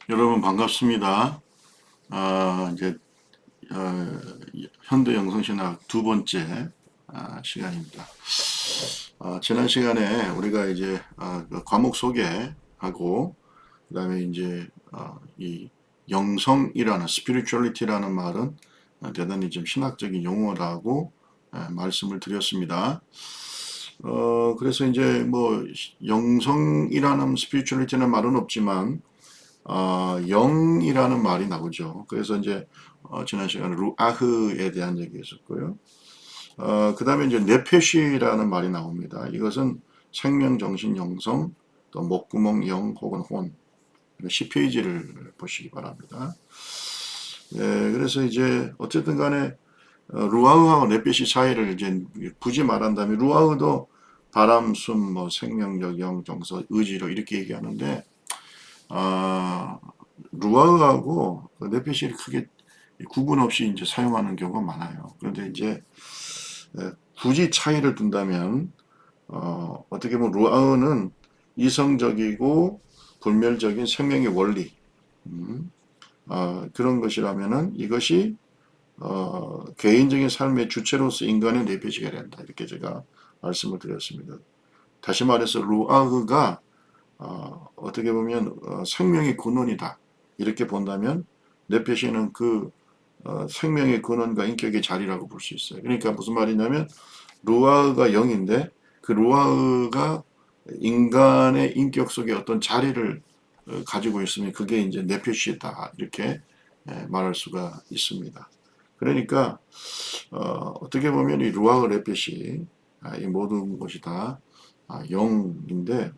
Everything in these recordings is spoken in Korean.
여러분 반갑습니다. 이제 어, 현대 영성신학 두 번째 시간입니다. 지난 시간에 우리가 이제 그 과목 소개하고 그다음에 이제 이 영성이라는 spirituality라는 말은 대단히 좀 신학적인 용어라고 말씀을 드렸습니다. 그래서 이제 뭐 영성이라는 spirituality는 말은 없지만 영이라는 말이 나오죠. 그래서 이제 지난 시간에 루아흐에 대한 얘기 했었고요. 그 다음에 이제 네페시라는 말이 나옵니다. 이것은 생명, 정신, 영성, 또 목구멍, 영 혹은 혼. 10페이지를 보시기 바랍니다. 그래서 이제 어쨌든 간에 루아흐하고 네페시 차이를 이제 굳이 말한다면 루아흐도 바람, 숨, 뭐 생명력, 영, 정서, 의지로 이렇게 얘기하는데 아, 루아흐하고 네페시를 크게 구분 없이 이제 사용하는 경우가 많아요. 그런데 이제 굳이 차이를 둔다면 어떻게 보면 루아흐는 이성적이고 불멸적인 생명의 원리 그런 것이라면은 이것이 개인적인 삶의 주체로서 인간의 네페시가 된다 이렇게 제가 말씀을 드렸습니다. 다시 말해서 루아흐가 어떻게 보면 생명의 근원이다 이렇게 본다면 네페시는 그 생명의 근원과 인격의 자리라고 볼 수 있어요. 그러니까 무슨 말이냐면 루아흐가 영인데 그 루아흐가 인간의 인격 속에 어떤 자리를 가지고 있으면 그게 이제 네페시다 이렇게 말할 수가 있습니다. 그러니까 어떻게 보면 이 루아흐 네페시 이 모든 것이 다 영인데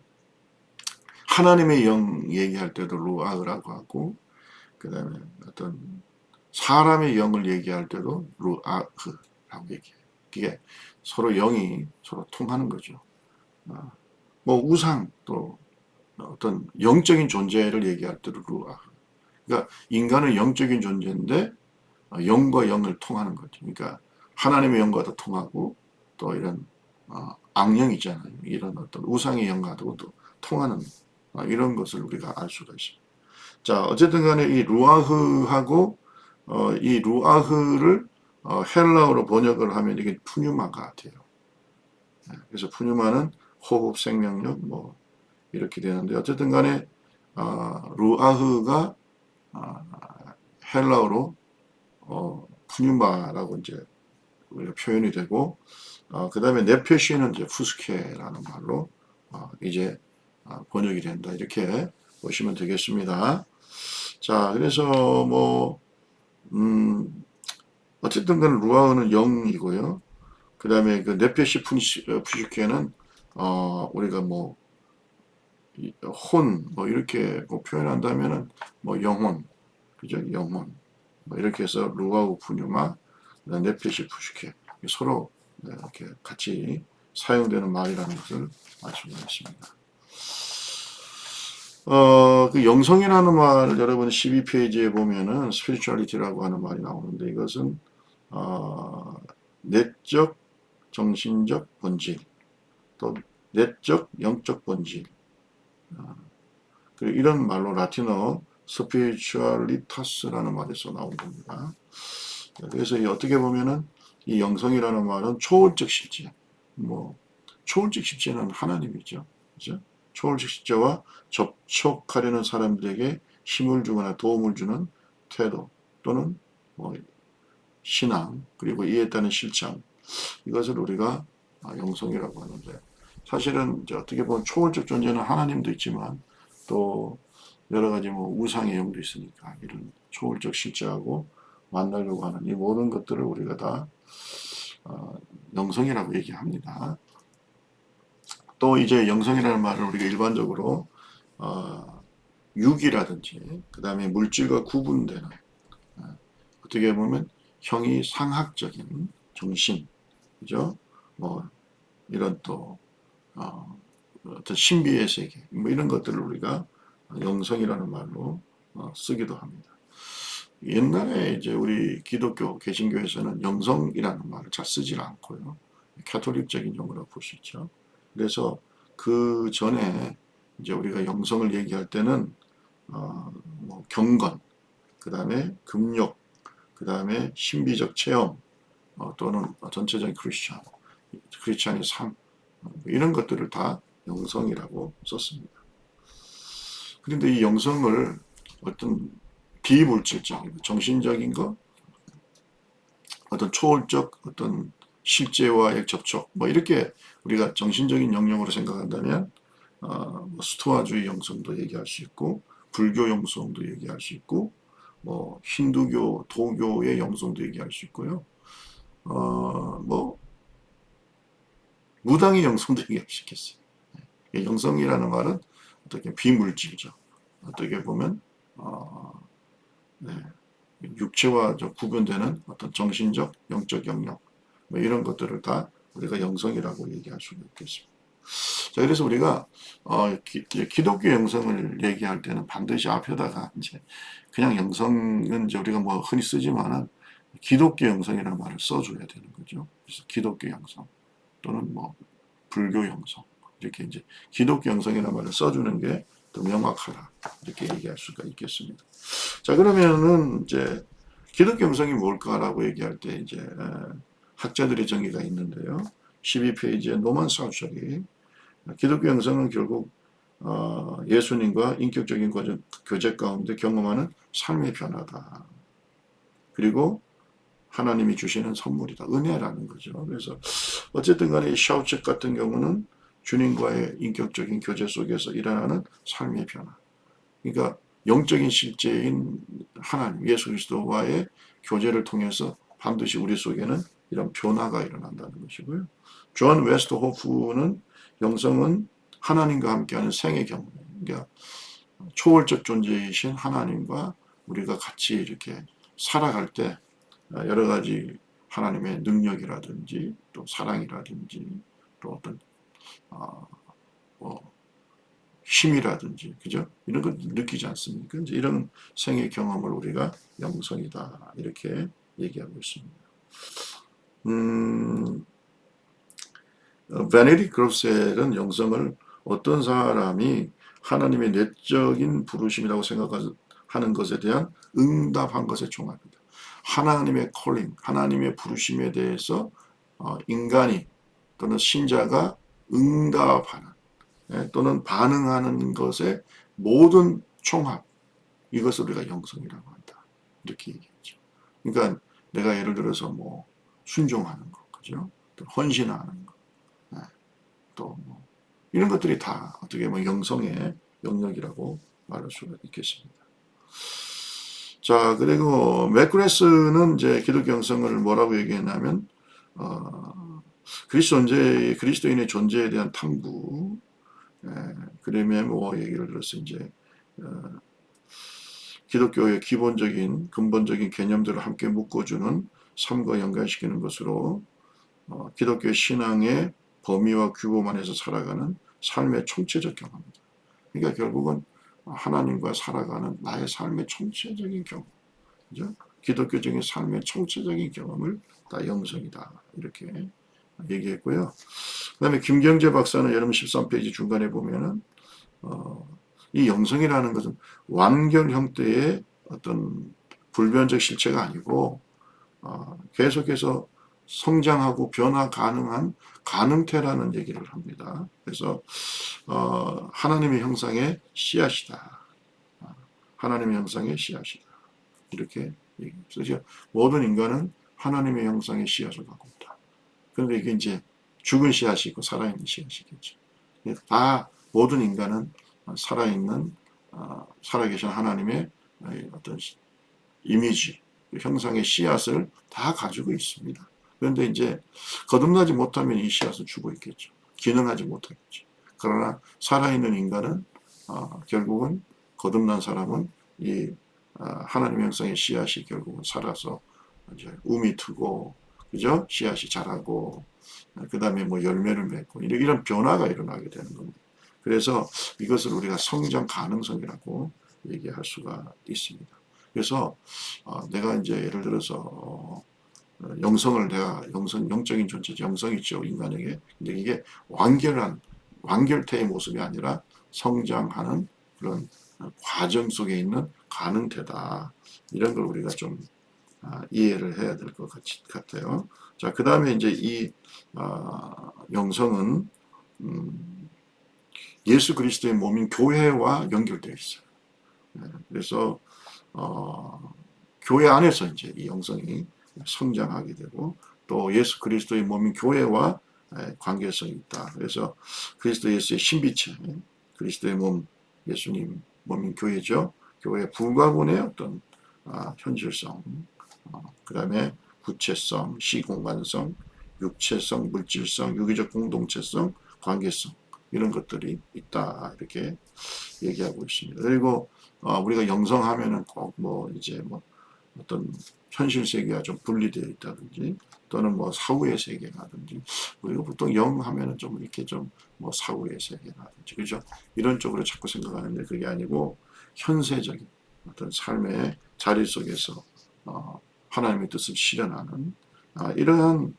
하나님의 영 얘기할 때도 루아흐라고 하고 그다음에 어떤 사람의 영을 얘기할 때도 루아흐라고 얘기해요. 이게 서로 영이 서로 통하는 거죠. 어, 뭐 우상 또 어떤 영적인 존재를 얘기할 때도 루아흐. 그러니까 인간은 영적인 존재인데 영과 영을 통하는 거죠. 그러니까 하나님의 영과도 통하고 또 이런 악령 있잖아요. 이런 어떤 우상의 영과도 또 통하는 이런 것을 우리가 알 수가 있습니다. 자, 어쨌든 간에 이 루아흐하고 이 루아흐를 헬라어로 번역을 하면 이게 푸뉴마가 돼요. 그래서 푸뉴마는 호흡, 생명력 뭐 이렇게 되는데 어쨌든 간에 루아흐가 어, 헬라어로 푸뉴마라고 이제 우리가 표현이 되고 그 다음에 네페시는 이제 푸스케라는 말로 이제 번역이 된다 이렇게 보시면 되겠습니다. 자, 그래서 뭐 어쨌든 간에 루아흐는 0이고요. 그 다음에 그 네페시 푸시케는 우리가 뭐 혼 뭐 이렇게 뭐 표현한다면은 뭐 영혼 그죠 영혼 뭐 이렇게 해서 루아흐 푸뉴마 네페시 푸시케 서로 이렇게 같이 사용되는 말이라는 것을 알 수가 있습니다. 그 영성이라는 말 여러분 12페이지에 보면은 spirituality라고 하는 말이 나오는데 이것은 어, 내적 정신적 본질, 또 내적 영적 본질, 그리고 이런 말로 라틴어 spiritualitas라는 말에서 나온 겁니다. 그래서 어떻게 보면은 이 영성이라는 말은 초월적 실제, 뭐 초월적 실제는 하나님이죠, 그죠? 초월적 실제와 접촉하려는 사람들에게 힘을 주거나 도움을 주는 태도 또는 뭐 신앙 그리고 이에 따른 실천 이것을 우리가 영성이라고 하는데 사실은 이제 어떻게 보면 초월적 존재는 하나님도 있지만 또 여러 가지 뭐 우상의 영도 있으니까 이런 초월적 실제하고 만나려고 하는 이 모든 것들을 우리가 다 영성이라고 얘기합니다. 또 이제 영성이라는 말을 우리가 일반적으로 육이라든지 그 다음에 물질과 구분되는 어떻게 보면 형이 상학적인 정신 그죠? 뭐 이런 또 어, 어떤 신비의 세계 뭐 이런 것들을 우리가 영성이라는 말로 쓰기도 합니다. 옛날에 이제 우리 기독교 개신교에서는 영성이라는 말을 잘 쓰질 않고요. 캐톨릭적인 용어라고 볼 수 있죠. 그래서 그 전에 이제 우리가 영성을 얘기할 때는 뭐 경건, 그 다음에 금욕, 그 다음에 신비적 체험, 또는 전체적인 크리스찬의 삶, 이런 것들을 다 영성이라고 썼습니다. 그런데 이 영성을 어떤 비물질적, 정신적인 것, 어떤 초월적 어떤 실제와의 접촉, 뭐 이렇게 우리가 정신적인 영역으로 생각한다면 뭐 스토아주의 영성도 얘기할 수 있고, 불교 영성도 얘기할 수 있고, 뭐 힌두교, 도교의 영성도 얘기할 수 있고요. 뭐 무당의 영성도 얘기할 수 있겠어요. 영성이라는 말은 어떻게 비물질적, 어떻게 보면 네, 육체와 구분되는 어떤 정신적, 영적 영역, 뭐 이런 것들을 다 우리가 영성이라고 얘기할 수가 있겠습니다. 자, 그래서 우리가 기독교 영성을 얘기할 때는 반드시 앞에다가 이제 그냥 영성은 이제 우리가 뭐 흔히 쓰지만은 기독교 영성이라는 말을 써줘야 되는 거죠. 그래서 기독교 영성 또는 뭐 불교 영성 이렇게 이제 기독교 영성이라는 말을 써주는 게 더 명확하다 이렇게 얘기할 수가 있겠습니다. 자, 그러면은 이제 기독교 영성이 뭘까라고 얘기할 때 이제 학자들의 정의가 있는데요. 12페이지에 노만 사우셜이 기독교 영성은 결국 예수님과 인격적인 교제 가운데 경험하는 삶의 변화다. 그리고 하나님이 주시는 선물이다. 은혜라는 거죠. 그래서 어쨌든 간에 이 샤우책 같은 경우는 주님과의 인격적인 교제 속에서 일어나는 삶의 변화. 그러니까 영적인 실제인 하나님, 예수 그리스도와의 교제를 통해서 반드시 우리 속에는 이런 변화가 일어난다는 것이고요. 존 웨스트호프는 영성은 하나님과 함께하는 생의 경험, 그러니까 초월적 존재이신 하나님과 우리가 같이 이렇게 살아갈 때 여러 가지 하나님의 능력이라든지 또 사랑이라든지 또 어떤 뭐 힘이라든지 그죠? 이런 걸 느끼지 않습니까? 이제 이런 생의 경험을 우리가 영성이다 이렇게 얘기하고 있습니다. 베네딕 그롭셀은 영성을 어떤 사람이 하나님의 내적인 부르심이라고 생각하는 것에 대한 응답한 것에 종합니다. 하나님의 콜링, 하나님의 부르심에 대해서 인간이 또는 신자가 응답하는 또는 반응하는 것의 모든 총합, 이것을 우리가 영성이라고 한다. 이렇게 얘기했죠. 그러니까 내가 예를 들어서 뭐 순종하는 것, 그죠? 또 헌신하는 것, 또뭐 이런 것들이 다 어떻게 보면 영성의 영역이라고 말할 수가 있겠습니다. 자, 그리고 맥그레스는 이제 기독교 영성을 뭐라고 얘기했냐면 그리스도인의 존재에 대한 탐구, 그러면 뭐 얘기를 들어서 이제 기독교의 기본적인 근본적인 개념들을 함께 묶어주는 삶과 연관시키는 것으로 기독교의 신앙의 범위와 규범 안에서 살아가는 삶의 총체적 경험입니다. 그러니까 결국은 하나님과 살아가는 나의 삶의 총체적인 경험, 그죠? 기독교적인 삶의 총체적인 경험을 다 영성이다 이렇게 얘기했고요. 그 다음에 김경재 박사는 여러분 13페이지 중간에 보면은 이 영성이라는 것은 완결 형태의 어떤 불변적 실체가 아니고 계속해서 성장하고 변화 가능한 가능태라는 얘기를 합니다. 그래서 하나님의 형상의 씨앗이다. 하나님의 형상의 씨앗이다. 이렇게 얘기합니다. 모든 인간은 하나님의 형상의 씨앗을 갖고 있다. 그런데 이게 이제 죽은 씨앗이 있고 살아있는 씨앗이겠죠. 다 모든 인간은 살아있는 살아계신 하나님의 어떤 이미지, 형상의 씨앗을 다 가지고 있습니다. 그런데 이제 거듭나지 못하면 이 씨앗은 죽어 있겠죠. 기능하지 못하겠죠. 그러나 살아있는 인간은 결국은 거듭난 사람은 이 하나님의 형상의 씨앗이 결국은 살아서 이제 움이 트고 그죠? 씨앗이 자라고 그 다음에 뭐 열매를 맺고 이런 변화가 일어나게 되는 겁니다. 그래서 이것을 우리가 성장 가능성이라고 얘기할 수가 있습니다. 그래서 내가 이제 예를 들어서 영성을 내가 영적인 존재죠. 영성이 있죠 인간에게. 근데 이게 완결태의 모습이 아니라 성장하는 그런 과정 속에 있는 가능태다. 이런 걸 우리가 좀 이해를 해야 될 것 같아요. 자, 그 다음에 이제 이 영성은 예수 그리스도의 몸인 교회와 연결되어 있어요. 그래서 교회 안에서 이제 이 영성이 성장하게 되고 또 예수 그리스도의 몸인 교회와 관계성이 있다. 그래서 그리스도 예수의 신비체, 그리스도의 몸, 예수님 몸인 교회죠. 교회 불가분의 어떤 현실성, 그 다음에 구체성, 시공간성, 육체성, 물질성, 유기적 공동체성, 관계성 이런 것들이 있다 이렇게 얘기하고 있습니다. 그리고 우리가 영성하면은 꼭 뭐 이제 뭐 어떤 현실 세계가 좀 분리되어 있다든지 또는 뭐 사후의 세계라든지 우리가 보통 영 하면은 좀 이렇게 좀 뭐 사후의 세계라든지 그죠? 이런 쪽으로 자꾸 생각하는데 그게 아니고 현세적인 어떤 삶의 자리 속에서 하나님의 뜻을 실현하는 이러한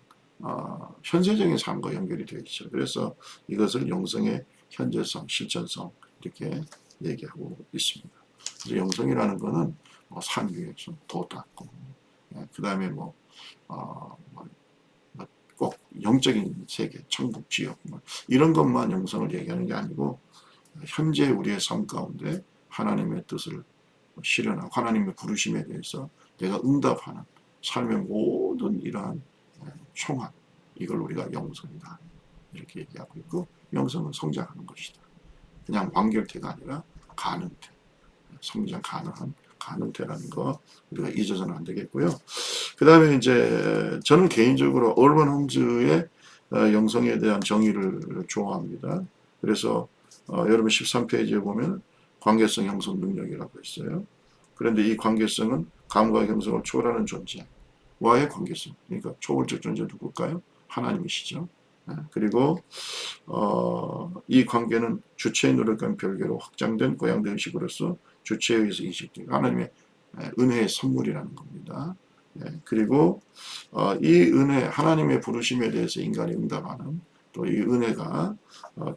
현세적인 삶과 연결이 되어 있죠. 그래서 이것을 영성의 현재성, 실천성 이렇게 얘기하고 있습니다. 그래서 영성이라는 것은 뭐 산 위에서 도 닦고, 그 다음에 꼭 영적인 세계, 천국, 지역 뭐 이런 것만 영성을 얘기하는 게 아니고 현재 우리의 삶 가운데 하나님의 뜻을 실현하고 하나님의 부르심에 대해서 내가 응답하는 삶의 모든 이러한 총합 이걸 우리가 영성이다 이렇게 얘기하고 있고 영성은 성장하는 것이다. 그냥 완결태가 아니라 가능태, 성장 가능한 가능태라는 거 우리가 잊어서는 안 되겠고요. 그 다음에 이제 저는 개인적으로 얼번 홈즈의 영성에 대한 정의를 좋아합니다. 그래서 여러분 13페이지에 보면 관계성 형성 능력이라고 있어요. 그런데 이 관계성은 감과 형성을 초월하는 존재와의 관계성. 그러니까 초월적 존재 누굴까요? 하나님이시죠. 그리고 이 관계는 주체의 노력과 별개로 확장된 고양된 식으로서 주체에 의해서 인식되고 하나님의 은혜의 선물이라는 겁니다. 그리고 이 은혜 하나님의 부르심에 대해서 인간이 응답하는 또 이 은혜가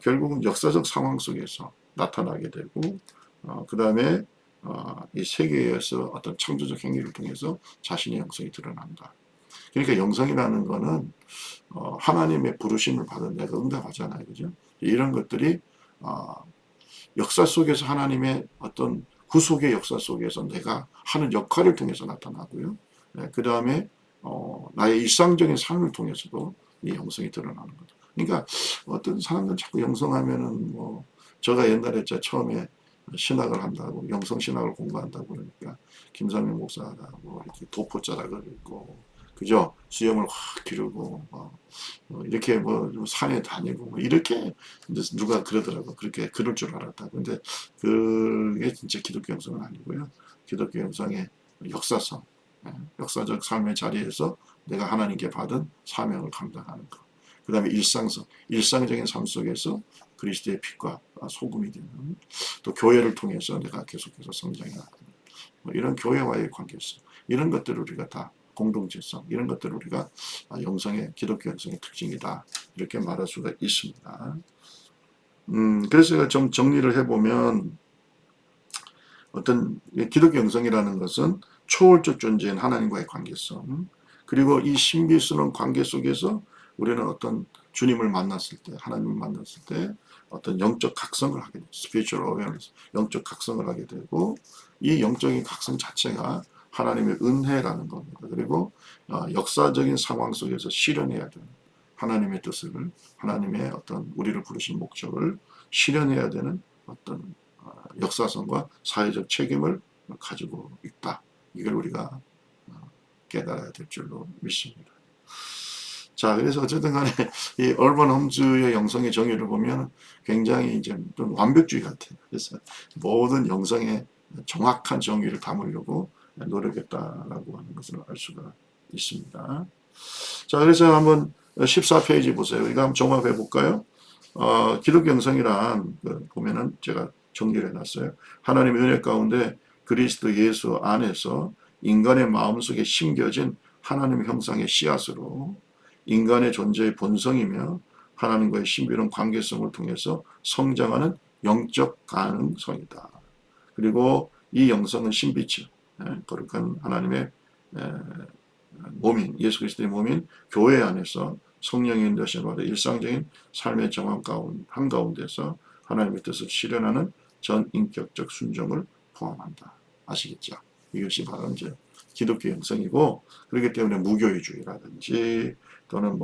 결국은 역사적 상황 속에서 나타나게 되고 그 다음에 이 세계에서 어떤 창조적 행위를 통해서 자신의 영성이 드러난다. 그러니까 영성이라는 거는 하나님의 부르심을 받은 내가 응답하잖아요. 그죠? 이런 것들이 역사 속에서 하나님의 어떤 구속의 역사 속에서 내가 하는 역할을 통해서 나타나고요. 그 다음에 나의 일상적인 삶을 통해서도 이 영성이 드러나는 거죠. 그러니까 어떤 사람들 자꾸 영성하면은 뭐 제가 옛날에 처음에 신학을 한다고 영성 신학을 공부한다고 그러니까 김삼일 목사가 뭐 이렇게 도포자락을 읽고 그죠? 수염을 확 기르고 이렇게 뭐 산에 다니고 뭐 이렇게 이제 누가 그러더라고. 그렇게 그럴 줄 알았다. 근데 그게 진짜 기독교 영성은 아니고요. 기독교 영성의 역사성, 역사적 삶의 자리에서 내가 하나님께 받은 사명을 감당하는 것. 그 다음에 일상성, 일상적인 삶 속에서 그리스도의 빛과 소금이 되는 또 교회를 통해서 내가 계속해서 성장해 나가는 뭐 이런 교회와의 관계성 이런 것들을 우리가 다 공동체성 이런 것들을 우리가 영성의 기독교 영성의 특징이다 이렇게 말할 수가 있습니다. 그래서 좀 정리를 해보면 어떤 기독교 영성이라는 것은 초월적 존재인 하나님과의 관계성 그리고 이 신비스러운 관계 속에서 우리는 어떤 주님을 만났을 때 하나님을 만났을 때 어떤 영적 각성을 하게 돼요. spiritual awareness, 영적 각성을 하게 되고 이 영적인 각성 자체가 하나님의 은혜라는 겁니다. 그리고 역사적인 상황 속에서 실현해야 되는 하나님의 뜻을 하나님의 어떤 우리를 부르신 목적을 실현해야 되는 어떤 역사성과 사회적 책임을 가지고 있다. 이걸 우리가 깨달아야 될 줄로 믿습니다. 자, 그래서 어쨌든 간에 이 얼번 홈즈의 영성의 정의를 보면 굉장히 이제 좀 완벽주의 같아요. 그래서 모든 영성의 정확한 정의를 담으려고 노력했다라고 하는 것을 알 수가 있습니다. 자, 그래서 한번 14페이지 보세요. 이거 한번 종합해 볼까요? 기독교 영성이란 보면은 제가 정리를 해놨어요. 하나님의 은혜 가운데 그리스도 예수 안에서 인간의 마음속에 심겨진 하나님의 형상의 씨앗으로 인간의 존재의 본성이며 하나님과의 신비로운 관계성을 통해서 성장하는 영적 가능성이다. 그리고 이 영성은 신비죠. 거룩한 하나님의 몸인 예수 그리스도의 몸인 교회 안에서 성령의 인도하심을 받아 일상적인 삶의 정황 한가운데서 하나님의 뜻을 실현하는 전인격적 순종을 포함한다. 아시겠죠? 이것이 바로 이제 기독교 영성이고, 그렇기 때문에 무교의주의라든지 또는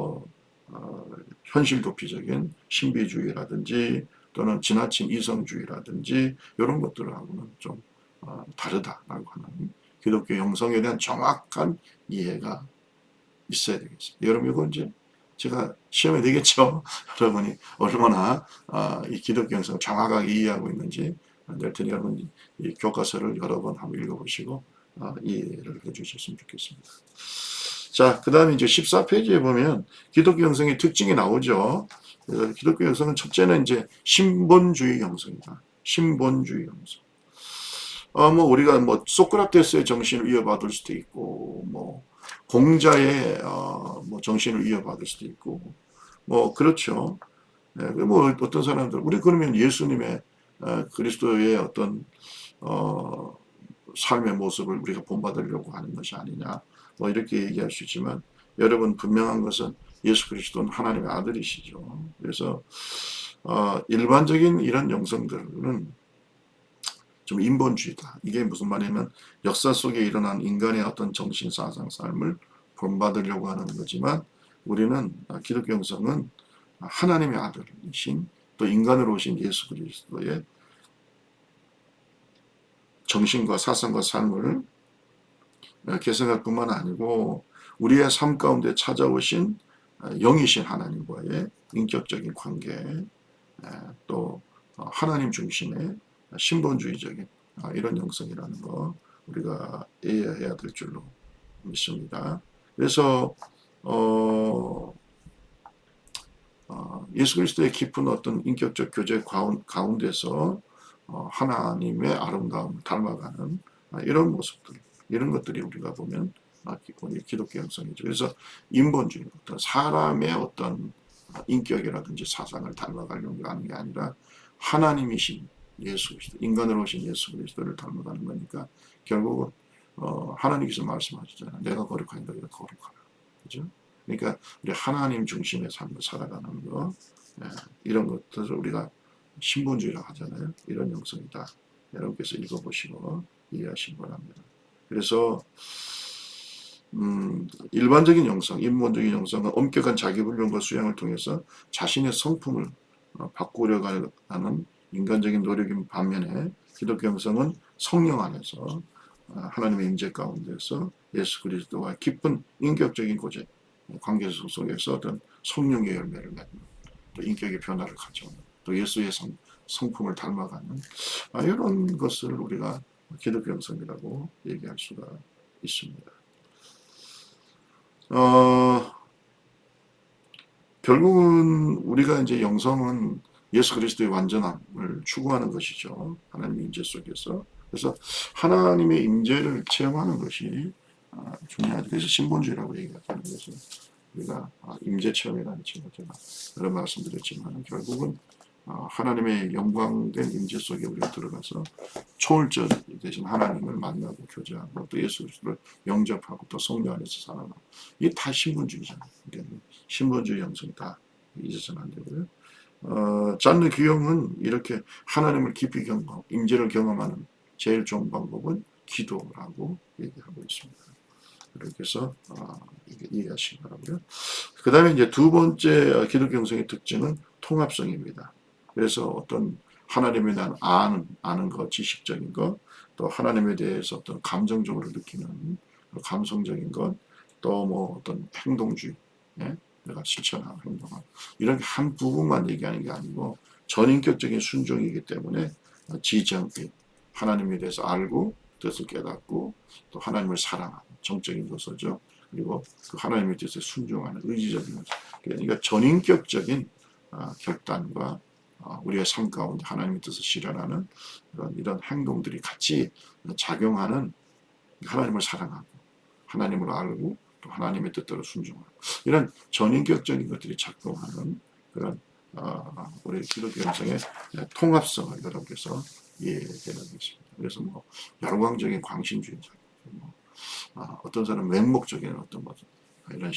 현실 도피적인 신비주의라든지 또는 지나친 이성주의라든지 이런 것들하고는 좀 다르다라고 하는 기독교 영성에 대한 정확한 이해가 있어야 되겠습니다. 여러분 이거 이제 제가 시험에 되겠죠. 여러분이 얼마나 이 기독교 영성을 정확하게 이해하고 있는지 낼 테니 여러분 이 교과서를 여러 번 한번 읽어보시고 이해를 해주셨으면 좋겠습니다. 자, 그 다음에 이제 14페이지에 보면 기독교 영성의 특징이 나오죠. 그래서 기독교 영성은 첫째는 이제 신본주의 영성이다. 신본주의 영성. 우리가 소크라테스의 정신을 이어받을 수도 있고, 공자의 정신을 이어받을 수도 있고, 그렇죠. 네, 어떤 사람들, 우리 그러면 예수님의 그리스도의 어떤 삶의 모습을 우리가 본받으려고 하는 것이 아니냐, 이렇게 얘기할 수 있지만, 여러분 분명한 것은 예수 그리스도는 하나님의 아들이시죠. 그래서 일반적인 이런 영성들은 좀 인본주의다. 이게 무슨 말이냐면 역사 속에 일어난 인간의 어떤 정신, 사상, 삶을 본받으려고 하는 거지만, 우리는 기독교 영성은 하나님의 아들이신 또 인간으로 오신 예수 그리스도의 정신과 사상과 삶을 개성할 뿐만 아니고 우리의 삶 가운데 찾아오신 영이신 하나님과의 인격적인 관계, 또 하나님 중심의 신본주의적인 이런 영성이라는 거 우리가 이해해야 될 줄로 믿습니다. 그래서 예수 그리스도의 깊은 어떤 인격적 교제 가운데서 하나님의 아름다움을 닮아가는 이런 모습들, 이런 것들이 우리가 보면 우리 기독교 영성이죠. 그래서 인본주의, 어떤 사람의 어떤 인격이라든지 사상을 닮아가려고 하는 게 아니라 하나님이신 예수 그리스도, 인간으로 오신 예수 그리스도를 닮아가는 거니까 결국은 하나님께서 말씀하시잖아요. 내가 거룩하니 너희가 거룩하라. 그죠? 그러니까 우리 하나님 중심의 삶을 살아가는 거, 이런 것들을 우리가 신본주의라고 하잖아요. 이런 영성이다. 여러분께서 읽어보시고 이해하시기 바랍니다. 그래서 일반적인 영성, 인본적인 영성은 엄격한 자기훈련과 수양을 통해서 자신의 성품을 바꾸려고 하는 인간적인 노력인 반면에 기독교 영성은 성령 안에서 하나님의 임재 가운데서 예수 그리스도와 깊은 인격적인 관계 속에서 어떤 성령의 열매를 맺는, 또 인격의 변화를 가져오는, 또 예수의 성품을 닮아가는 이런 것을 우리가 기독교 영성이라고 얘기할 수가 있습니다. 결국은 우리가 이제 영성은 예수 그리스도의 완전함을 추구하는 것이죠. 하나님의 임재 속에서. 그래서 하나님의 임재를 체험하는 것이 중요하죠. 그래서 신본주의라고 얘기하잖아요. 그래서 우리가 임재 체험이라는 책을 제가 여러 말씀드렸지만 결국은 하나님의 영광된 임재 속에 우리가 들어가서 초월적 대신 하나님을 만나고 교제하고 또 예수 그리스도를 영접하고 또 성령 안에서 살아가고, 이게 다 신본주의잖아요. 그러니까 신본주의 영성이 다 잊어서는 안 되고요. 잔느 귀영은 이렇게 하나님을 깊이 임재를 경험하는 제일 좋은 방법은 기도라고 얘기하고 있습니다. 그렇게 해서 이해하시기 바라고요. 그 다음에 이제 두 번째 기독교 영성의 특징은 통합성입니다. 그래서 어떤 하나님에 대한 아는 것, 지식적인 것, 또 하나님에 대해서 어떤 감정적으로 느끼는 감성적인 것, 또 어떤 행동주의, 내가 실천하고 행동하고, 이런 한 부분만 얘기하는 게 아니고 전인격적인 순종이기 때문에 지정의 하나님에 대해서 알고 뜻을 깨닫고 또 하나님을 사랑하는 정적인 것이죠. 그리고 그 하나님의 뜻에 순종하는 의지적인 것. 그러니까 전인격적인 결단과 우리의 삶 가운데 하나님의 뜻을 실현하는 이런 행동들이 같이 작용하는, 하나님을 사랑하고 하나님을 알고 또 하나님의 뜻대로 순종하고 이런 전인격적인 것들이 작동하는 그런 우리 기독교 영성의 통합성을 여러분께서 이해해야 되겠습니다. 그래서 뭐 열광적인 광신주의자, 뭐, 어떤 사람은 맹목적인 어떤 뭐 이런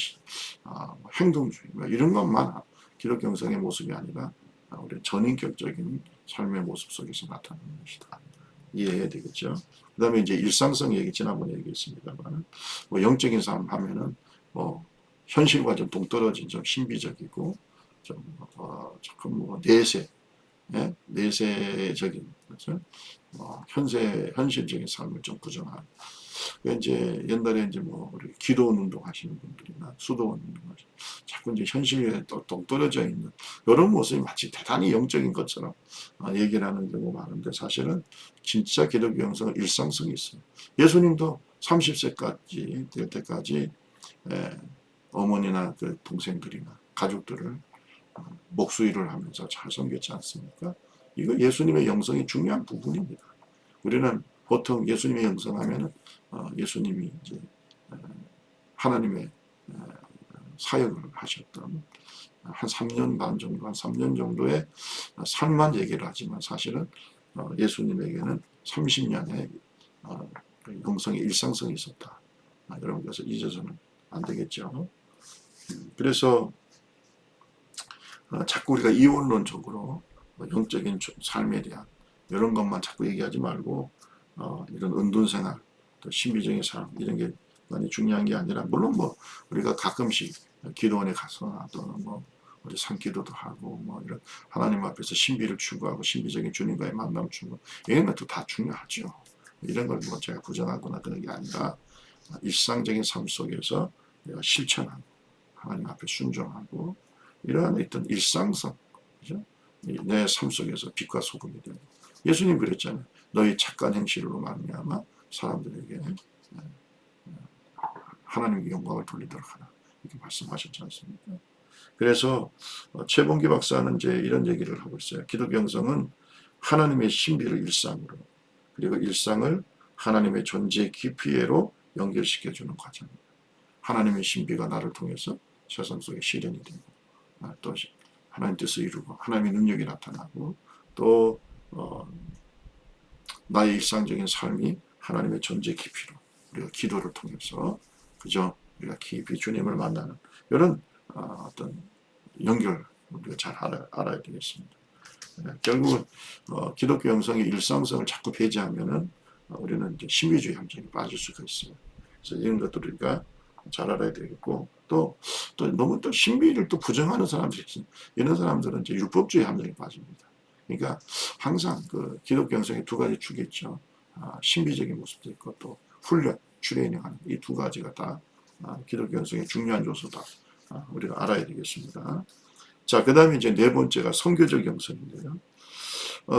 뭐 행동주의 뭐 이런 것만 기독교 영성의 모습이 아니라 우리 전인격적인 삶의 모습 속에서 나타나는 것이다. 이해해야 되겠죠. 그 다음에 이제 일상성 얘기 지난번에 얘기했습니다만 뭐 영적인 삶 하면은 뭐 현실과 좀 동떨어진 좀 신비적이고 좀 조금 뭐 내세, 예? 내세적인 그렇죠? 현실적인 삶을 좀 부정한. 이제 옛날에 이제 뭐 우리 기도원 운동 하시는 분들이나 수도원 운동 하시는 자꾸 이제 현실에 또 동떨어져 있는 이런 모습이 마치 대단히 영적인 것처럼 얘기를 하는 경우가 많은데 사실은 진짜 기독교 영성은 일상성이 있어요. 예수님도 30세까지 될 때까지 어머니나 그 동생들이나 가족들을 목수일을 하면서 잘 섬겼지 않습니까? 이거 예수님의 영성이 중요한 부분입니다. 우리는 보통 예수님의 영성하면은 예수님이 이제 하나님의 사역을 하셨던 한 3년 반 정도, 한 3년 정도의 삶만 얘기를 하지만 사실은 예수님에게는 30년의 영성의 일상성이 있었다. 여러분 그래서 잊어서는 안 되겠죠. 그래서 자꾸 우리가 이원론적으로 영적인 삶에 대한 이런 것만 자꾸 얘기하지 말고 이런 은둔생활, 또 신비적인 삶 이런 게 많이 중요한 게 아니라 물론 뭐 우리가 가끔씩 기도원에 가서 또는 뭐 우리 산기도도 하고 뭐 이런 하나님 앞에서 신비를 추구하고 신비적인 주님과의 만남 추구 이런 것도 다 중요하죠. 이런 걸 뭐 제가 부정하거나 그런 게 아니라 일상적인 삶 속에서 내가 실천하고 하나님 앞에 순종하고 이러한 어떤 일상성, 그죠? 내 삶 속에서 빛과 소금이 되고 예수님 그랬잖아요. 너희 착한 행실로 말미암아 사람들에게 하나님의 영광을 돌리도록 하라 이렇게 말씀하셨지 않습니까? 그래서 최봉기 박사는 이제 이런 얘기를 하고 있어요. 기독 영성은 하나님의 신비를 일상으로 그리고 일상을 하나님의 존재 깊이로 연결시켜주는 과정입니다. 하나님의 신비가 나를 통해서 세상 속에 실현이 되고 또 하나님 뜻을 이루고 하나님의 능력이 나타나고 또 나의 일상적인 삶이 하나님의 존재 깊이로 우리가 기도를 통해서 그저 우리가 깊이 주님을 만나는 이런 어떤 연결 우리가 잘 알아야 되겠습니다. 결국은 기독교 영성의 일상성을 자꾸 배제하면은 우리는 이제 신비주의 함정에 빠질 수가 있어요. 그래서 이런 것들을 우리가 잘 알아야 되겠고 또 너무 또 신비를 또 부정하는 사람들이 있어요. 이런 사람들은 이제 율법주의 함정에 빠집니다. 그러니까 항상 그 기독교 영성의 두 가지 축이 있죠. 신비적인 모습도 있고 또 훈련, 트레이닝하는 이 두 가지가 다 기독교 영성의 중요한 요소다. 우리가 알아야 되겠습니다. 자, 그 다음에 이제 네 번째가 선교적 영성인데요.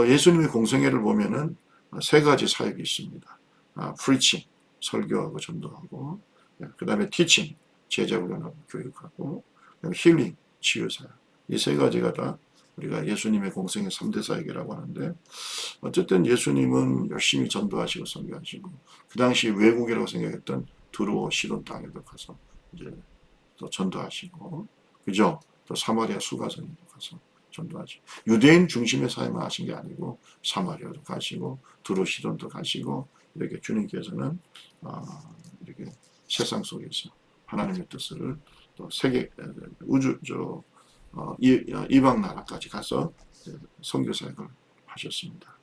예수님의 공생애를 보면은 세 가지 사역이 있습니다. preaching, 설교하고 전도하고, 그 다음에 teaching, 제자 훈련하고 교육하고, 그다음에 healing, 치유 사역. 이 세 가지가 다 우리가 예수님의 공생의 3대 사역이라고 하는데 어쨌든 예수님은 열심히 전도하시고 선교하시고 그 당시 외국이라고 생각했던 두로 시돈 땅에도 가서 이제 또 전도하시고 그죠? 또 사마리아 수가성에도 가서 전도하시고 유대인 중심의 사역만 하신 게 아니고 사마리아도 가시고 두로 시돈도 가시고 이렇게 주님께서는 이렇게 세상 속에서 하나님의 뜻을 또 세계 우주 이방 나라까지 가서 선교 사역을 하셨습니다.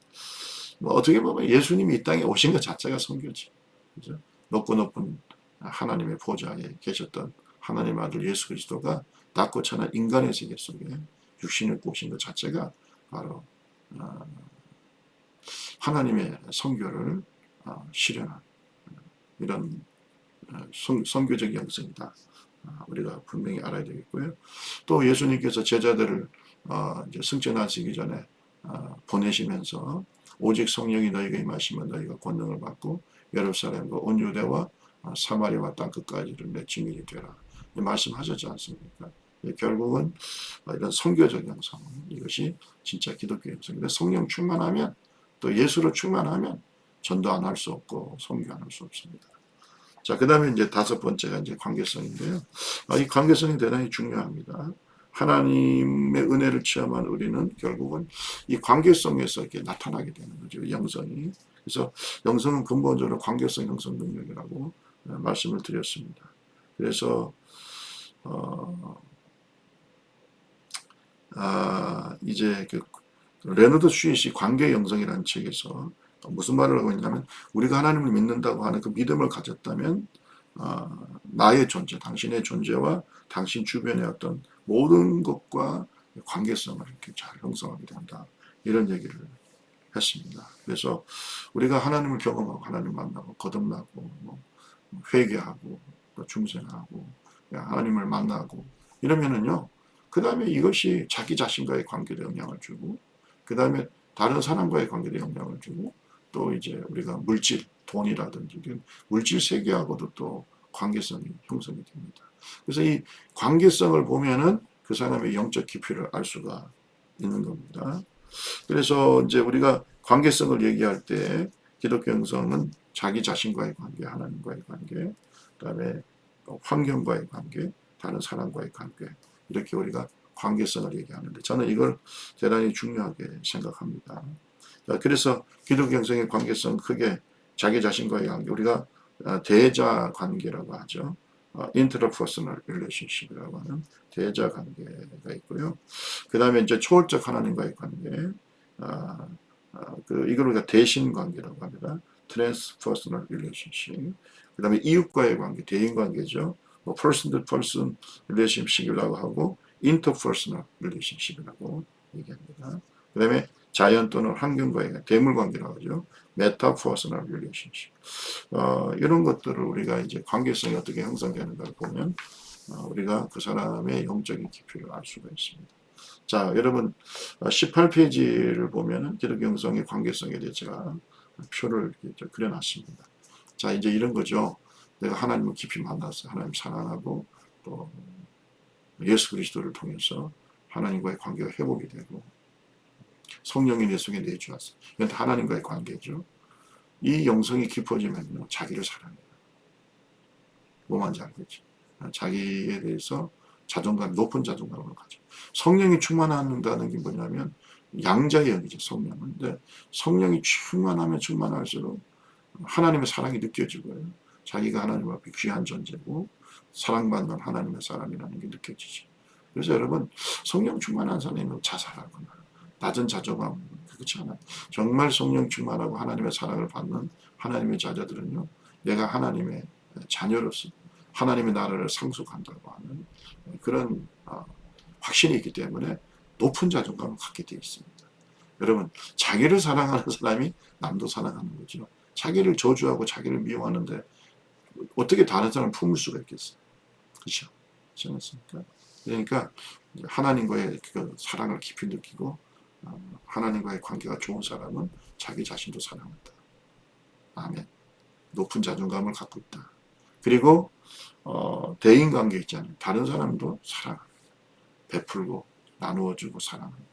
뭐 어떻게 보면 예수님이 이 땅에 오신 것 자체가 선교지. 그죠? 높은 하나님의 보좌에 계셨던 하나님의 아들 예수 그리스도가 낮고 천한 인간의 세계 속에 육신을 입고 오신 것 자체가 바로 하나님의 선교를 실현한 이런 선교적 영성이다. 우리가 분명히 알아야 되겠고요. 또 예수님께서 제자들을 이제 승천하시기 전에 보내시면서 오직 성령이 너희가 임하시면 너희가 권능을 받고 예루살렘과 온 유대와 사마리아와 땅 끝까지를 내 증인이 되라. 말씀하셨지 않습니까? 결국은 이런 선교적 영성 이것이 진짜 기독교 영성인데 성령 충만하면 또 예수로 충만하면 전도 안 할 수 없고 선교 안 할 수 없습니다. 자, 그 다음에 이제 다섯 번째가 이제 관계성인데요. 이 관계성이 대단히 중요합니다. 하나님의 은혜를 체험한 우리는 결국은 이 관계성에서 이렇게 나타나게 되는 거죠. 영성이. 그래서 영성은 근본적으로 관계성 형성 능력이라고 말씀을 드렸습니다. 그래서 이제 그 레너드 스윗이 관계 영성이라는 책에서 무슨 말을 하고 있냐면 우리가 하나님을 믿는다고 하는 그 믿음을 가졌다면 나의 존재, 당신의 존재와 당신 주변의 어떤 모든 것과 관계성을 이렇게 잘 형성하게 된다. 이런 얘기를 했습니다. 그래서 우리가 하나님을 경험하고 하나님 만나고 거듭나고 뭐 회개하고 또 중생하고 하나님을 만나고 이러면은요. 그 다음에 이것이 자기 자신과의 관계에 영향을 주고 그 다음에 다른 사람과의 관계에 영향을 주고 또 이제 우리가 물질, 돈이라든지 물질 세계하고도 또 관계성이 형성이 됩니다. 그래서 이 관계성을 보면은 그 사람의 영적 깊이를 알 수가 있는 겁니다. 그래서 이제 우리가 관계성을 얘기할 때 기독교 영성은 자기 자신과의 관계, 하나님과의 관계, 그다음에 환경과의 관계, 다른 사람과의 관계 이렇게 우리가 관계성을 얘기하는데 저는 이걸 대단히 중요하게 생각합니다. 그래서 기독교 영성의 관계성 크게 자기 자신과의 관계 우리가 대자 관계라고 하죠. interpersonal relationship이라고 하는 대자 관계가 있고요. 그 다음에 이제 초월적 하나님과의 관계, 이걸 우리가 대신 관계라고 합니다. transpersonal relationship. 그 다음에 이웃과의 관계, 대인 관계죠. 뭐 person to person relationship이라고 하고 interpersonal relationship이라고 얘기합니다. 그 다음에 자연 또는 환경과의 대물 관계라고 하죠. metapersonal relationship. 이런 것들을 우리가 이제 관계성이 어떻게 형성되는가를 보면 우리가 그 사람의 영적인 깊이를 알 수가 있습니다. 자, 여러분 18페이지를 보면은 기독교 영성의 관계성에 대해 제가 표를 이렇게 그려놨습니다. 자, 이제 이런 거죠. 내가 하나님을 깊이 만나서 하나님 사랑하고 또 예수 그리스도를 통해서 하나님과의 관계가 회복이 되고 성령이 내 속에 내주어서 이건 하나님과의 관계죠. 이 영성이 깊어지면 자기를 사랑해요. 뭐만지 알겠지. 자기에 대해서 자존감, 높은 자존감을 가져. 성령이 충만한다는 게 뭐냐면 양자의 영이죠, 성령은. 근데 성령이 충만하면 충만할수록 하나님의 사랑이 느껴지고요. 자기가 하나님 앞에 귀한 존재고 사랑받는 하나님의 사람이라는 게 느껴지죠. 그래서 여러분 성령 충만한 사람은 자살하거나 낮은 자존감 그렇지 않아요. 정말 성령 충만하고 하나님의 사랑을 받는 하나님의 자녀들은요. 내가 하나님의 자녀로서 하나님의 나라를 상속한다고 하는 그런 확신이 있기 때문에 높은 자존감을 갖게 되어 있습니다. 여러분 자기를 사랑하는 사람이 남도 사랑하는 거죠. 자기를 저주하고 자기를 미워하는데 어떻게 다른 사람을 품을 수가 있겠어요. 그렇죠? 그렇지 않습니까? 그러니까 하나님과의 그 사랑을 깊이 느끼고 하나님과의 관계가 좋은 사람은 자기 자신도 사랑한다. 아멘. 높은 자존감을 갖고 있다. 그리고 대인관계 있잖아요. 다른 사람도 사랑합니다. 베풀고 나누어주고 사랑합니다.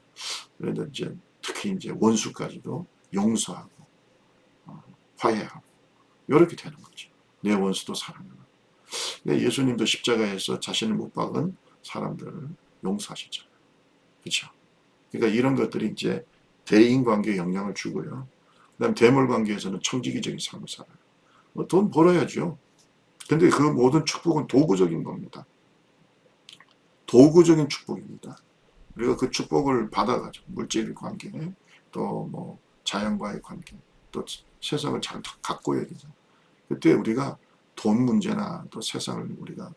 그런데 이제 특히 이제 원수까지도 용서하고 화해하고 이렇게 되는 거죠. 내 원수도 사랑하는. 예수님도 십자가에서 자신을 못 박은 사람들을 용서하셨잖아요. 그렇죠? 그러니까 이런 것들이 이제 대인관계에 영향을 주고요. 그다음 대물관계에서는 청지기적인 삶을 살아요. 돈 벌어야죠. 근데 그 모든 축복은 도구적인 겁니다. 도구적인 축복입니다. 우리가 그 축복을 받아가지고 물질 관계, 또 뭐 자연과의 관계, 또 세상을 잘 가꿔야 되죠. 그때 우리가 돈 문제나 또 세상을 우리가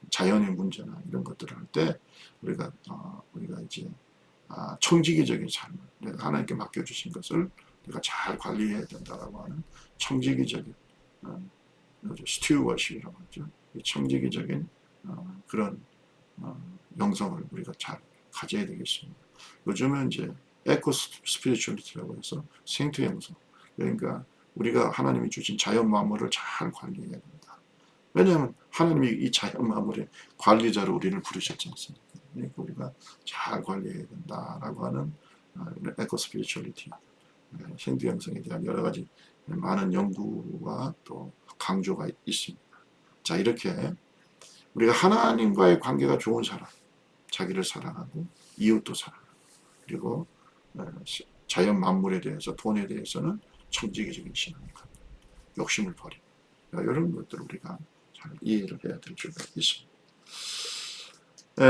자연의 문제나 이런 것들을 할 때 우리가 이제 청지기적인 삶을 내가 하나님께 맡겨주신 것을 내가 잘 관리해야 된다라고 하는 청지기적인 스튜어십이라고 하죠. 청지기적인 그런 영성을 우리가 잘 가져야 되겠습니다. 요즘은 이제 에코 스피리추얼리티라고 해서 생태 영성. 그러니까 우리가 하나님이 주신 자연 만물을 잘 관리해야 된다. 왜냐하면 하나님이 이 자연 만물의 관리자로 우리를 부르셨지 않습니까? 그러니까 우리가 잘 관리해야 된다라고 하는 에코 스피리추얼리티, 생태 영성에 대한 여러 가지 많은 연구와 또 강조가 있습니다. 자, 이렇게 우리가 하나님과의 관계가 좋은 사람, 자기를 사랑하고 이웃도 사랑하고 그리고 자연 만물에 대해서 돈에 대해서는 청지기적인 신앙을 갖고 욕심을 버리고 이런 것들을 우리가 잘 이해를 해야 될 줄가 있습니다.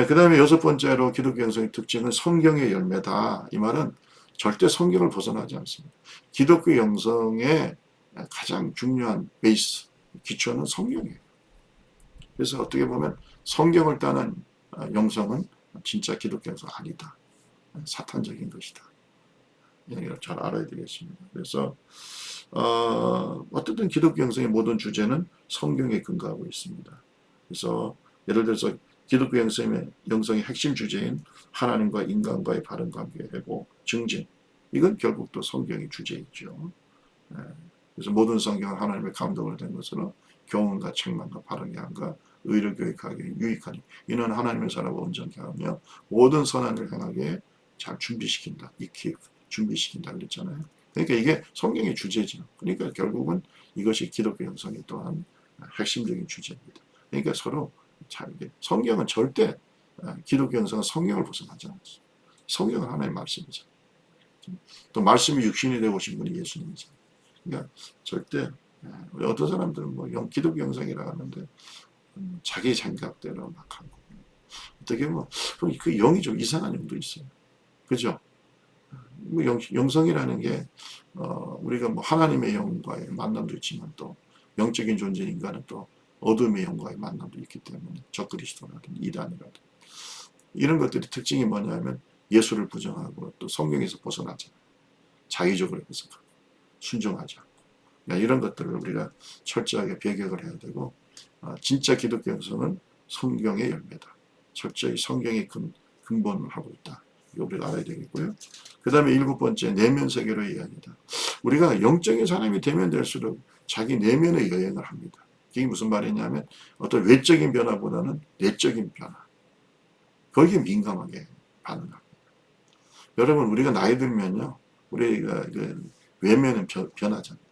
그 다음에 여섯 번째로 기독교 영성의 특징은 성경의 열매다. 이 말은 절대 성경을 벗어나지 않습니다. 기독교 영성의 가장 중요한 베이스, 기초는 성경이에요. 그래서 어떻게 보면 성경을 따는 영성은 진짜 기독교 영성 아니다. 사탄적인 것이다. 이걸 잘 알아야 되겠습니다. 그래서 어쨌든 기독교 영성의 모든 주제는 성경에 근거하고 있습니다. 그래서 예를 들어서 기독교 영성의 핵심 주제인 하나님과 인간과의 바른 관계 회복, 증진 이건 결국 또 성경의 주제이죠. 그래서 모든 성경은 하나님의 감동을 된 것으로 교훈과 책망과 바른 양과 의를 교육하기 유익하니 이는 하나님의 사람을 온전케 하며 모든 선한 을 행하게 잘 준비시킨다. 익히 준비시킨다 그랬잖아요. 그러니까 이게 성경의 주제죠. 그러니까 결국은 이것이 기독교 영성의 또한 핵심적인 주제입니다. 그러니까 서로 잘 성경은 절대 기독교 영성은 성경을 벗어나지 않습니다. 성경은 하나님의 말씀이죠. 또 말씀이 육신이 되고 오신 분이 예수님이죠. 그러니까 절대 어떤 사람들은 뭐 기독교 영성이라고 하는데 자기 생각대로 막 하고 어떻게 보면 그 영이 좀 이상한 영도 있어요. 그죠? 뭐 영성이라는 게 우리가 뭐 하나님의 영과의 만남도 있지만 또 영적인 존재 인간은 또 어둠의 영과의 만남도 있기 때문에 적그리스도라든 이단이라든 이런 것들의 특징이 뭐냐면 예수를 부정하고 또 성경에서 벗어나지 자의적으로 해석하고 순종하지 않고 이런 것들을 우리가 철저하게 배격을 해야 되고 진짜 기독교 영성은 성경의 열매다. 철저히 성경의 근본을 하고 있다. 이거 우리가 알아야 되겠고요. 그 다음에 일곱 번째 내면 세계로의 여행이다. 우리가 영적인 사람이 되면 될수록 자기 내면의 여행을 합니다. 이게 무슨 말이냐면 어떤 외적인 변화보다는 내적인 변화. 거기에 민감하게 반응합니다. 여러분 우리가 나이 들면요. 우리가 외면은 변하잖아요.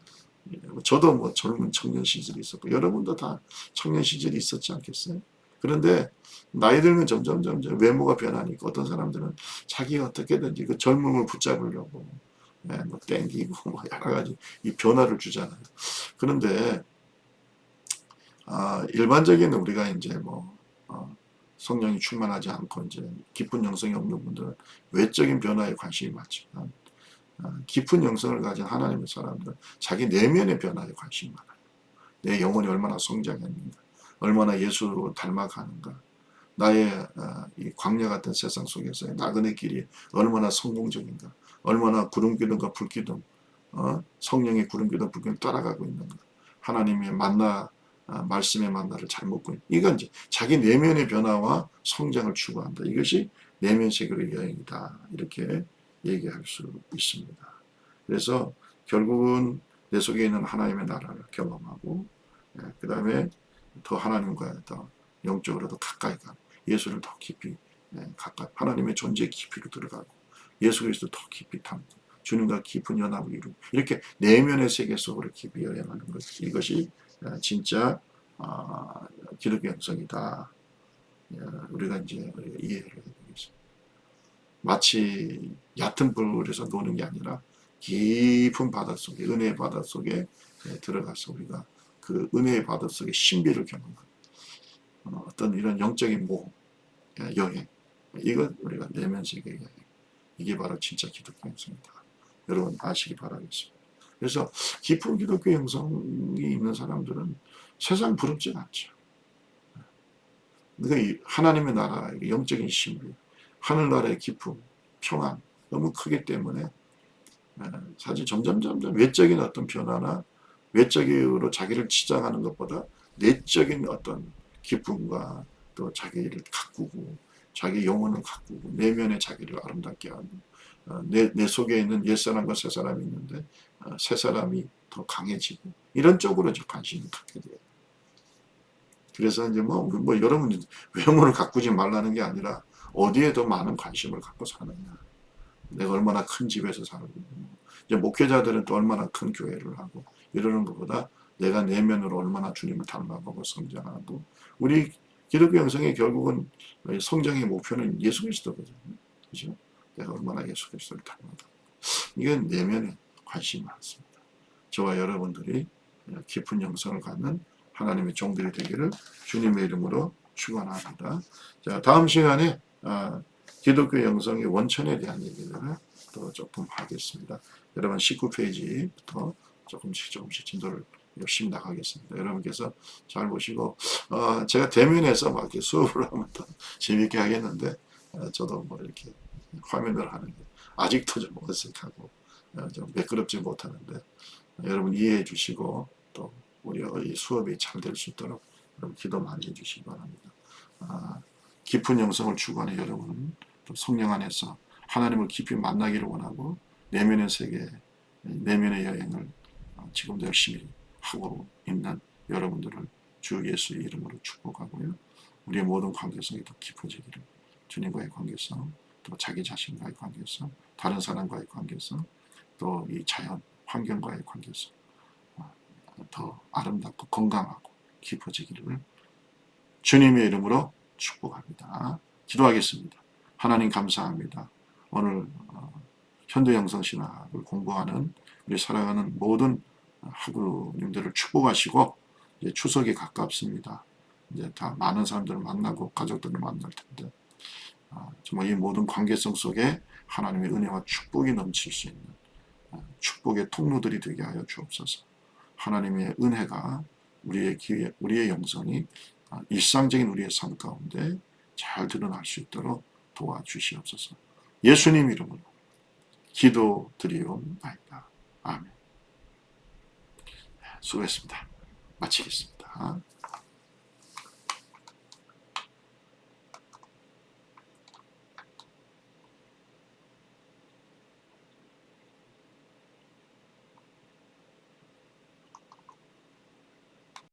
저도 뭐 젊은 청년 시절이 있었고 여러분도 다 청년 시절이 있었지 않겠어요? 그런데 나이 들면 점점 외모가 변하니까 어떤 사람들은 자기가 어떻게든지 그 젊음을 붙잡으려고 뭐 땡기고 뭐 여러 가지 이 변화를 주잖아요. 그런데 일반적인 우리가 이제 뭐 성령이 충만하지 않고 이제 깊은 영성이 없는 분들은 외적인 변화에 관심이 많지만 깊은 영성을 가진 하나님의 사람들은 자기 내면의 변화에 관심이 많아요. 내 영혼이 얼마나 성장했는가, 얼마나 예수로 닮아가는가, 나의 이 광야 같은 세상 속에서의 나그네 길이 얼마나 성공적인가, 얼마나 구름기둥과 불기둥, 성령의 구름기둥 불기둥 따라가고 있는가, 하나님의 말씀의 만나를 잘 먹고 있는. 이건 이제 자기 내면의 변화와 성장을 추구한다. 이것이 내면 세계의 여행이다. 이렇게 얘기할 수 있습니다. 그래서 결국은 내 속에 있는 하나님의 나라를 경험하고 그 다음에 더 하나님과 더 영적으로 더 가까이 가고 예수를 더 깊이 가까이 하나님의 존재의 깊이로 들어가고 예수 그리스도 더 깊이 담고 주님과 깊은 연합을 이루고 이렇게 내면의 세계 속으로 깊이 여행하는 것 이것이 진짜 기독교 영성이다. 우리가 이제 이해를 해야 되겠습니다. 마치 얕은 불에서 노는 게 아니라 깊은 바다 속에 은혜의 바다 속에 들어가서 우리가 그 은혜의 바다 속의 신비를 경험하는 어떤 이런 영적인 모험, 여행 이것 우리가 내면 세계 여행 이게 바로 진짜 기독교 영성이다. 여러분 아시기 바라겠습니다. 그래서 깊은 기독교 영성이 있는 사람들은 세상 부럽지 않죠. 그러니까 하나님의 나라, 영적인 신비, 하늘나라의 기쁨, 평안 너무 크기 때문에 사실 점점 외적인 어떤 변화나 외적으로 자기를 치장하는 것보다 내적인 어떤 기쁨과 또 자기를 가꾸고 자기 영혼을 가꾸고 내면의 자기를 아름답게 하고 내 속에 있는 옛사람과 새사람이 있는데 새사람이 더 강해지고 이런 쪽으로 이제 관심을 갖게 돼요. 그래서 이제 뭐 여러분 외모를 가꾸지 말라는 게 아니라 어디에 더 많은 관심을 갖고 사느냐. 내가 얼마나 큰 집에서 살고 이제 목회자들은 또 얼마나 큰 교회를 하고 이러는 것보다 내가 내면으로 얼마나 주님을 닮아가고 성장하고 우리 기독교 영성의 결국은 성장의 목표는 예수 그리스도거든요. 그죠? 내가 얼마나 예수 그리스도를 닮는가. 이건 내면에 관심이 많습니다. 저와 여러분들이 깊은 영성을 갖는 하나님의 종들이 되기를 주님의 이름으로 축원합니다. 자, 다음 시간에 기독교 영성의 원천에 대한 얘기를 또 조금 하겠습니다. 여러분 19페이지부터 조금씩 진도를 열심히 나가겠습니다. 여러분께서 잘 보시고 제가 대면에서 막 이렇게 수업을 하면 더 재밌게 하겠는데 저도 뭐 이렇게 화면을 하는 게 아직도 좀 어색하고 좀 매끄럽지 못하는데 여러분 이해해 주시고 또 우리 수업이 잘 될 수 있도록 여러분 기도 많이 해 주시기 바랍니다. 깊은 영성을 추구하는 여러분, 또 성령 안에서 하나님을 깊이 만나기를 원하고 내면의 세계, 내면의 여행을 지금도 열심히 하고 있는 여러분들을 주 예수의 이름으로 축복하고요. 우리의 모든 관계성이 더 깊어지기를 주님과의 관계성, 또 자기 자신과의 관계성, 다른 사람과의 관계성, 또 이 자연, 환경과의 관계성 더 아름답고 건강하고 깊어지기를 주님의 이름으로 축복합니다. 기도하겠습니다. 하나님 감사합니다. 오늘 현대영성신학을 공부하는 우리 사랑하는 모든 학우님들을 축복하시고 이제 추석이 가깝습니다. 이제 다 많은 사람들을 만나고 가족들을 만날 텐데 정말 이 모든 관계성 속에 하나님의 은혜와 축복이 넘칠 수 있는 축복의 통로들이 되게 하여 주옵소서. 하나님의 은혜가 우리의 영성이 일상적인 우리의 삶 가운데 잘 드러날 수 있도록 도와주시옵소서. 예수님 이름으로 기도드리옵나이다. 아멘. 수고했습니다. 마치겠습니다.